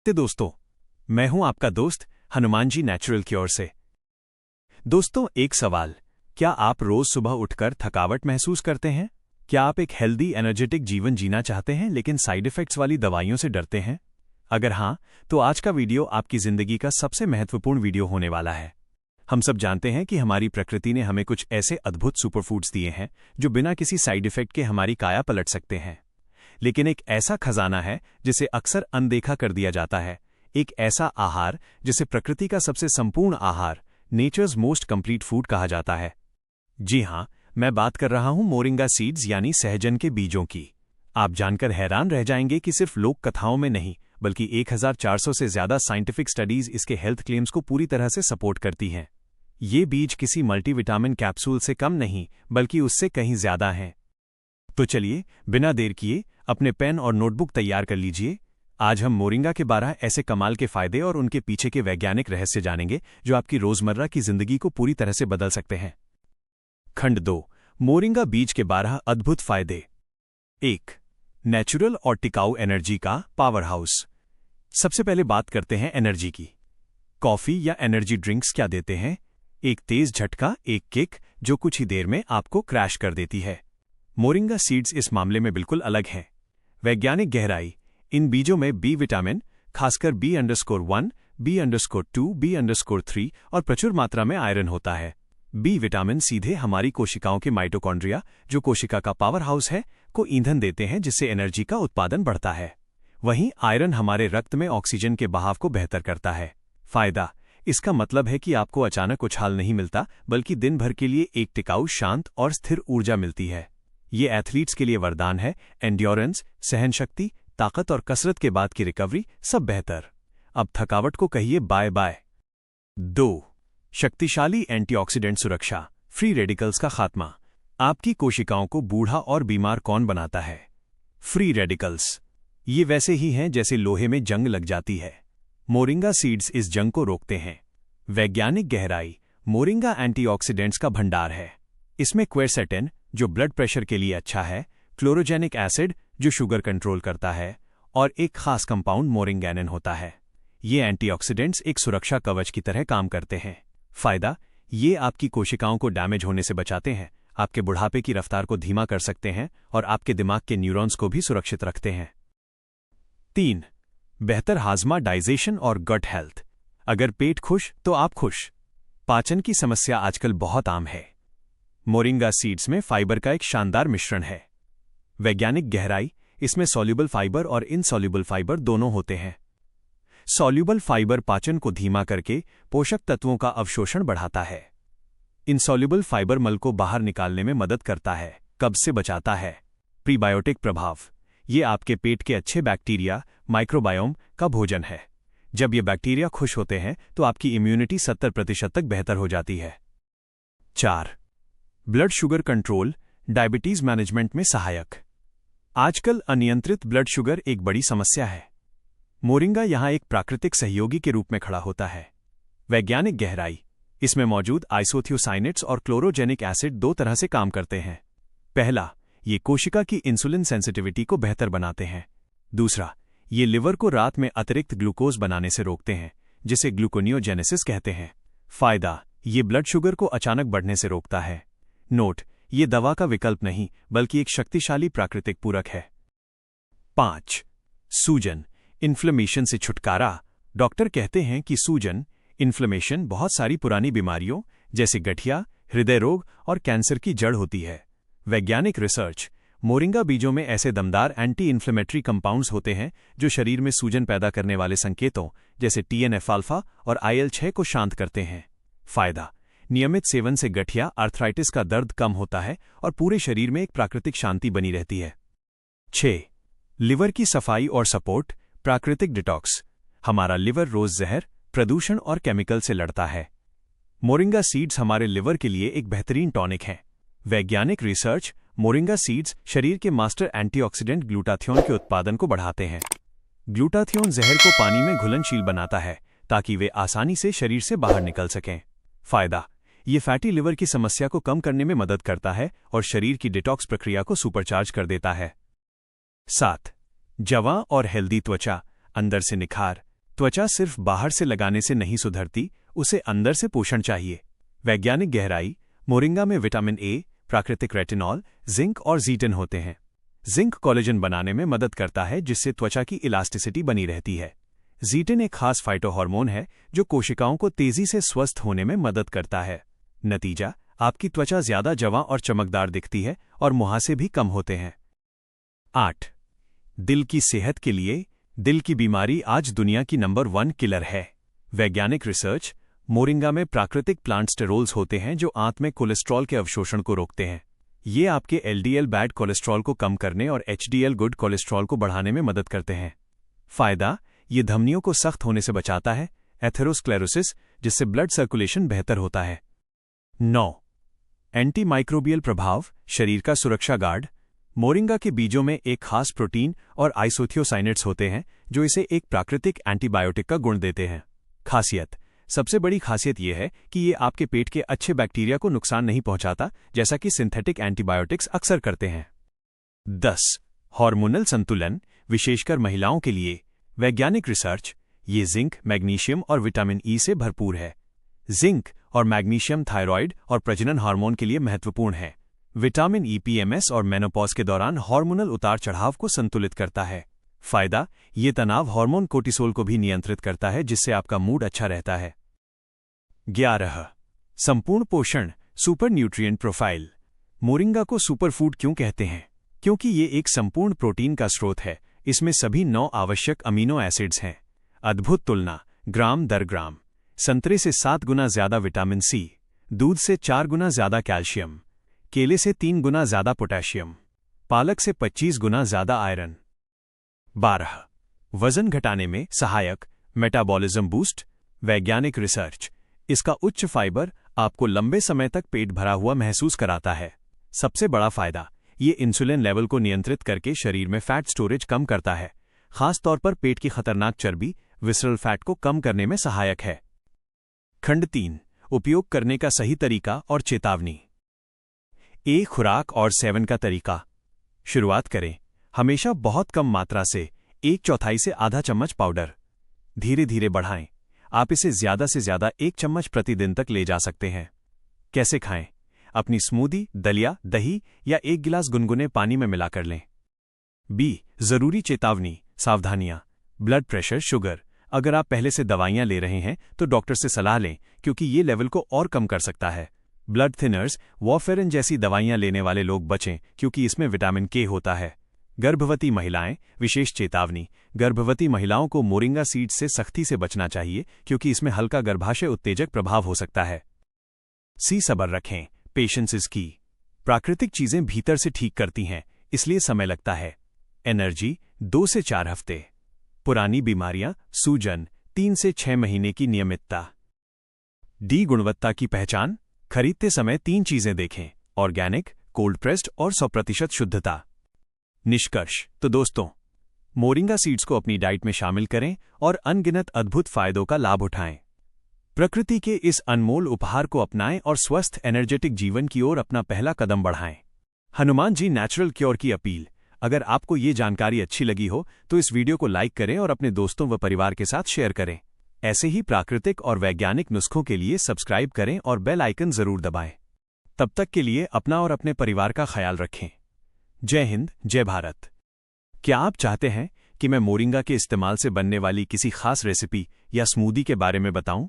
नमस्ते दोस्तों, मैं हूं आपका दोस्त हनुमान जी नेचुरल क्योर से। दोस्तों, एक सवाल, क्या आप रोज सुबह उठकर थकावट महसूस करते हैं? क्या आप एक हेल्दी एनर्जेटिक जीवन जीना चाहते हैं लेकिन साइड इफेक्ट्स वाली दवाइयों से डरते हैं? अगर हाँ, तो आज का वीडियो आपकी जिंदगी का सबसे महत्वपूर्ण वीडियो होने वाला है। हम सब जानते हैं कि हमारी प्रकृति ने हमें कुछ ऐसे अद्भुत सुपरफूड्स दिए हैं जो बिना किसी साइड इफेक्ट के हमारी काया पलट सकते हैं। लेकिन एक ऐसा खजाना है जिसे अक्सर अनदेखा कर दिया जाता है, एक ऐसा आहार जिसे प्रकृति का सबसे संपूर्ण आहार, नेचर्स मोस्ट कंप्लीट फूड कहा जाता है। जी हां, मैं बात कर रहा हूं मोरिंगा सीड्स यानी सहजन के बीजों की। आप जानकर हैरान रह जाएंगे कि सिर्फ लोक कथाओं में नहीं, बल्कि 1400 से ज्यादा साइंटिफिक स्टडीज इसके हेल्थ क्लेम्स को पूरी तरह से सपोर्ट करती हैं। ये बीज किसी मल्टीविटामिन कैप्सूल से कम नहीं, बल्कि उससे कहीं ज्यादा हैं। तो चलिए, बिना देर किए अपने पेन और नोटबुक तैयार कर लीजिए। आज हम मोरिंगा के 12 ऐसे कमाल के फायदे और उनके पीछे के वैज्ञानिक रहस्य जानेंगे जो आपकी रोजमर्रा की जिंदगी को पूरी तरह से बदल सकते हैं। खंड 2, मोरिंगा बीज के 12 अद्भुत फायदे। 1. नेचुरल और टिकाऊ एनर्जी का पावर हाउस। सबसे पहले बात करते हैं एनर्जी की। कॉफी या एनर्जी ड्रिंक्स क्या देते हैं? एक तेज झटका, एक किक जो कुछ ही देर में आपको क्रैश कर देती है। मोरिंगा सीड्स इस मामले में बिल्कुल अलग हैं। वैज्ञानिक गहराई। इन बीजों में बी विटामिन, खासकर B_1, B_2, B_3 और प्रचुर मात्रा में आयरन होता है। बी विटामिन सीधे हमारी कोशिकाओं के माइटोकॉन्ड्रिया, जो कोशिका का पावर हाउस है, को ईंधन देते हैं जिससे एनर्जी का उत्पादन बढ़ता है। वहीं आयरन हमारे रक्त में ऑक्सीजन के बहाव को बेहतर करता है। फायदा। इसका मतलब है कि आपको अचानक उछाल नहीं मिलता, बल्कि दिन भर के लिए एक टिकाऊ, शांत और स्थिर ऊर्जा मिलती है। ये एथलीट्स के लिए वरदान है। एंड्योरेंस, सहनशक्ति, ताकत और कसरत के बाद की रिकवरी, सब बेहतर। अब थकावट को कहिए बाय बाय। 2. शक्तिशाली एंटीऑक्सीडेंट सुरक्षा, फ्री रेडिकल्स का खात्मा। आपकी कोशिकाओं को बूढ़ा और बीमार कौन बनाता है? Free radicals. ये वैसे ही हैं जैसे लोहे में जंग लग जाती है। मोरिंगा सीड्स इस जंग को रोकते हैं। वैज्ञानिक गहराई। मोरिंगा एंटीऑक्सीडेंट्स का भंडार है। इसमें क्वेरसेटिन, जो ब्लड प्रेशर के लिए अच्छा है, क्लोरोजेनिक एसिड, जो शुगर कंट्रोल करता है, और एक खास कंपाउंड मोरिंगैनिन होता है। ये एंटीऑक्सीडेंट्स एक सुरक्षा कवच की तरह काम करते हैं। फायदा। ये आपकी कोशिकाओं को डैमेज होने से बचाते हैं, आपके बुढ़ापे की रफ्तार को धीमा कर सकते हैं और आपके दिमाग के न्यूरॉन्स को भी सुरक्षित रखते हैं। 3. बेहतर हाजमा, डाइजेशन और गट हेल्थ। अगर पेट खुश तो आप खुश। पाचन की समस्या आजकल बहुत आम है। मोरिंगा सीड्स में फाइबर का एक शानदार मिश्रण है। वैज्ञानिक गहराई। इसमें सॉल्युबल फाइबर और इनसॉल्युबल फाइबर दोनों होते हैं। सॉल्युबल फाइबर पाचन को धीमा करके पोषक तत्वों का अवशोषण बढ़ाता है। इनसॉल्युबल फाइबर मल को बाहर निकालने में मदद करता है, कब्ज से बचाता है। प्रीबायोटिक प्रभाव। ये आपके पेट के अच्छे बैक्टीरिया, माइक्रोबायोम का भोजन है। जब ये बैक्टीरिया खुश होते हैं तो आपकी इम्यूनिटी 70% तक बेहतर हो जाती है। 4. Blood sugar control, diabetes management में सहायक। आजकल अनियंत्रित ब्लड शुगर एक बड़ी समस्या है। मोरिंगा यहां एक प्राकृतिक सहयोगी के रूप में खड़ा होता है। वैज्ञानिक गहराई। इसमें मौजूद आइसोथियोसाइनेट्स और क्लोरोजेनिक एसिड 2 तरह से काम करते हैं। पहला, ये कोशिका की इंसुलिन सेंसिटिविटी को बेहतर बनाते हैं। दूसरा, ये लिवर को रात में अतिरिक्त ग्लूकोज बनाने से रोकते हैं, जिसे ग्लूकोनियोजेनेसिस कहते हैं। फायदा। ये ब्लड शुगर को अचानक बढ़ने से रोकता है। नोट, ये दवा का विकल्प नहीं, बल्कि एक शक्तिशाली प्राकृतिक पूरक है। 5. सूजन, इन्फ्लेमेशन से छुटकारा। डॉक्टर कहते हैं कि सूजन, इन्फ्लेमेशन बहुत सारी पुरानी बीमारियों जैसे गठिया, हृदय रोग और कैंसर की जड़ होती है। वैज्ञानिक रिसर्च। मोरिंगा बीजों में ऐसे दमदार एंटी इन्फ्लेमेटरी कंपाउंड्स होते हैं जो शरीर में सूजन पैदा करने वाले संकेतों जैसे TNF-अल्फा और IL-6 को शांत करते हैं। फायदा। नियमित सेवन से गठिया, आर्थराइटिस का दर्द कम होता है और पूरे शरीर में एक प्राकृतिक शांति बनी रहती है। 6. लिवर की सफाई और सपोर्ट, प्राकृतिक डिटॉक्स। हमारा लिवर रोज जहर, प्रदूषण और केमिकल से लड़ता है। मोरिंगा सीड्स हमारे लिवर के लिए एक बेहतरीन टॉनिक हैं। वैज्ञानिक रिसर्च। मोरिंगा सीड्स शरीर के मास्टर एंटीऑक्सीडेंट ग्लूटाथियोन के उत्पादन को बढ़ाते हैं। ग्लूटाथियोन जहर को पानी में घुलनशील बनाता है ताकि वे आसानी से शरीर से बाहर निकल सकें। फायदा। ये फैटी लिवर की समस्या को कम करने में मदद करता है और शरीर की डिटॉक्स प्रक्रिया को सुपरचार्ज कर देता है। 7. जवां और हेल्दी त्वचा, अंदर से निखार, त्वचा सिर्फ बाहर से लगाने से नहीं सुधरती, उसे अंदर से पोषण चाहिए। वैज्ञानिक गहराई। मोरिंगा में विटामिन ए, प्राकृतिक रेटिनॉल, जिंक और जीटिन होते हैं। जिंक कोलेजन बनाने में मदद करता है, जिससे त्वचा की इलास्टिसिटी बनी रहती है। जीटिन एक खास फाइटोहार्मोन है जो कोशिकाओं को तेजी से स्वस्थ होने में मदद करता है। नतीजा, आपकी त्वचा ज्यादा जवां और चमकदार दिखती है और मुहासे भी कम होते हैं। 8. दिल की सेहत के लिए। दिल की बीमारी आज दुनिया की नंबर 1 किलर है। वैज्ञानिक रिसर्च। मोरिंगा में प्राकृतिक प्लांट स्टेरोल्स होते हैं जो आंत में कोलेस्ट्रॉल के अवशोषण को रोकते हैं। ये आपके एलडीएल बैड कोलेस्ट्रॉल को कम करने और एचडीएल गुड कोलेस्ट्रॉल को बढ़ाने में मदद करते हैं। फायदा, ये धमनियों को सख्त होने से बचाता है, एथेरोस्क्लेरोसिस, जिससे ब्लड सर्कुलेशन बेहतर होता है। 9. एंटीमाइक्रोबियल प्रभाव। शरीर का सुरक्षा गार्ड। मोरिंगा के बीजों में एक खास प्रोटीन और आइसोथियोसाइनेट्स होते हैं जो इसे एक प्राकृतिक एंटीबायोटिक का गुण देते हैं। खासियत। सबसे बड़ी खासियत यह है कि ये आपके पेट के अच्छे बैक्टीरिया को नुकसान नहीं पहुंचाता, जैसा कि सिंथेटिक एंटीबायोटिक्स अक्सर करते हैं। 10. हार्मोनल संतुलन, विशेषकर महिलाओं के लिए। वैज्ञानिक रिसर्च। ये जिंक, मैग्नीशियम और विटामिन ई से भरपूर है। जिंक और मैग्नीशियम थायराइड और प्रजनन हार्मोन के लिए महत्वपूर्ण है। विटामिन ई पीएमएस और मेनोपॉज के दौरान हार्मोनल उतार चढ़ाव को संतुलित करता है। फायदा, ये तनाव हार्मोन कोर्टिसोल को भी नियंत्रित करता है, जिससे आपका मूड अच्छा रहता है। 11. संपूर्ण पोषण, सुपर न्यूट्रिएंट प्रोफाइल। मोरिंगा को सुपरफूड क्यों कहते हैं? क्योंकि ये एक संपूर्ण प्रोटीन का स्रोत है। इसमें सभी 9 आवश्यक अमीनो एसिड्स हैं। अद्भुत तुलना, ग्राम दर ग्राम। संतरे से 7 गुना ज्यादा विटामिन सी, दूध से 4 गुना ज्यादा कैल्शियम, केले से 3 गुना ज्यादा पोटेशियम, पालक से 25 गुना ज्यादा आयरन। 12. वजन घटाने में सहायक, मेटाबॉलिज्म बूस्ट। वैज्ञानिक रिसर्च। इसका उच्च फाइबर आपको लंबे समय तक पेट भरा हुआ महसूस कराता है। सबसे बड़ा फायदा, ये इंसुलिन लेवल को नियंत्रित करके शरीर में फैट स्टोरेज कम करता है, खास तौर पर पेट की खतरनाक चर्बी, विसरल फैट को कम करने में सहायक है। खंड 3. उपयोग करने का सही तरीका और चेतावनी। खुराक और सेवन का तरीका। शुरुआत करें। हमेशा बहुत कम मात्रा से 1/4 से आधा चम्मच पाउडर। धीरे धीरे बढ़ाएं। आप इसे ज्यादा से ज्यादा 1 चम्मच प्रतिदिन तक ले जा सकते हैं। कैसे खाएं? अपनी स्मूदी, दलिया, दही या 1 गिलास गुनगुने पानी में मिलाकर लें। जरूरी चेतावनी, सावधानियां। Blood pressure, sugar. अगर आप पहले से दवाइयां ले रहे हैं तो डॉक्टर से सलाह लें, क्योंकि ये लेवल को और कम कर सकता है। ब्लड थिनर्स, वॉरफेरिन जैसी दवाइयां लेने वाले लोग बचें, क्योंकि इसमें विटामिन के होता है। गर्भवती महिलाएं, विशेष चेतावनी। गर्भवती महिलाओं को मोरिंगा सीड्स से सख्ती से बचना चाहिए, क्योंकि इसमें हल्का गर्भाशय उत्तेजक प्रभाव हो सकता है। सब्र रखें, पेशेंस इज की। प्राकृतिक चीजें भीतर से ठीक करती हैं, इसलिए समय लगता है। एनर्जी 2 से 4 हफ्ते। पुरानी बीमारियां, सूजन 3 से 6 महीने की नियमितता। गुणवत्ता की पहचान। खरीदते समय 3 चीजें देखें: ऑर्गेनिक, कोल्ड प्रेस्ड और 100% शुद्धता। निष्कर्ष। तो दोस्तों, मोरिंगा सीड्स को अपनी डाइट में शामिल करें और अनगिनत अद्भुत फायदों का लाभ उठाएं। प्रकृति के इस अनमोल उपहार को अपनाएं और स्वस्थ एनर्जेटिक जीवन की ओर अपना पहला कदम बढ़ाएं। हनुमान जी नेचुरल क्योर की अपील। अगर आपको ये जानकारी अच्छी लगी हो तो इस वीडियो को लाइक करें और अपने दोस्तों व परिवार के साथ शेयर करें। ऐसे ही प्राकृतिक और वैज्ञानिक नुस्खों के लिए सब्सक्राइब करें और बेल आइकन जरूर दबाएं। तब तक के लिए अपना और अपने परिवार का ख्याल रखें। जय हिंद, जय भारत। क्या आप चाहते हैं कि मैं मोरिंगा के इस्तेमाल से बनने वाली किसी खास रेसिपी या स्मूदी के बारे में बताऊं?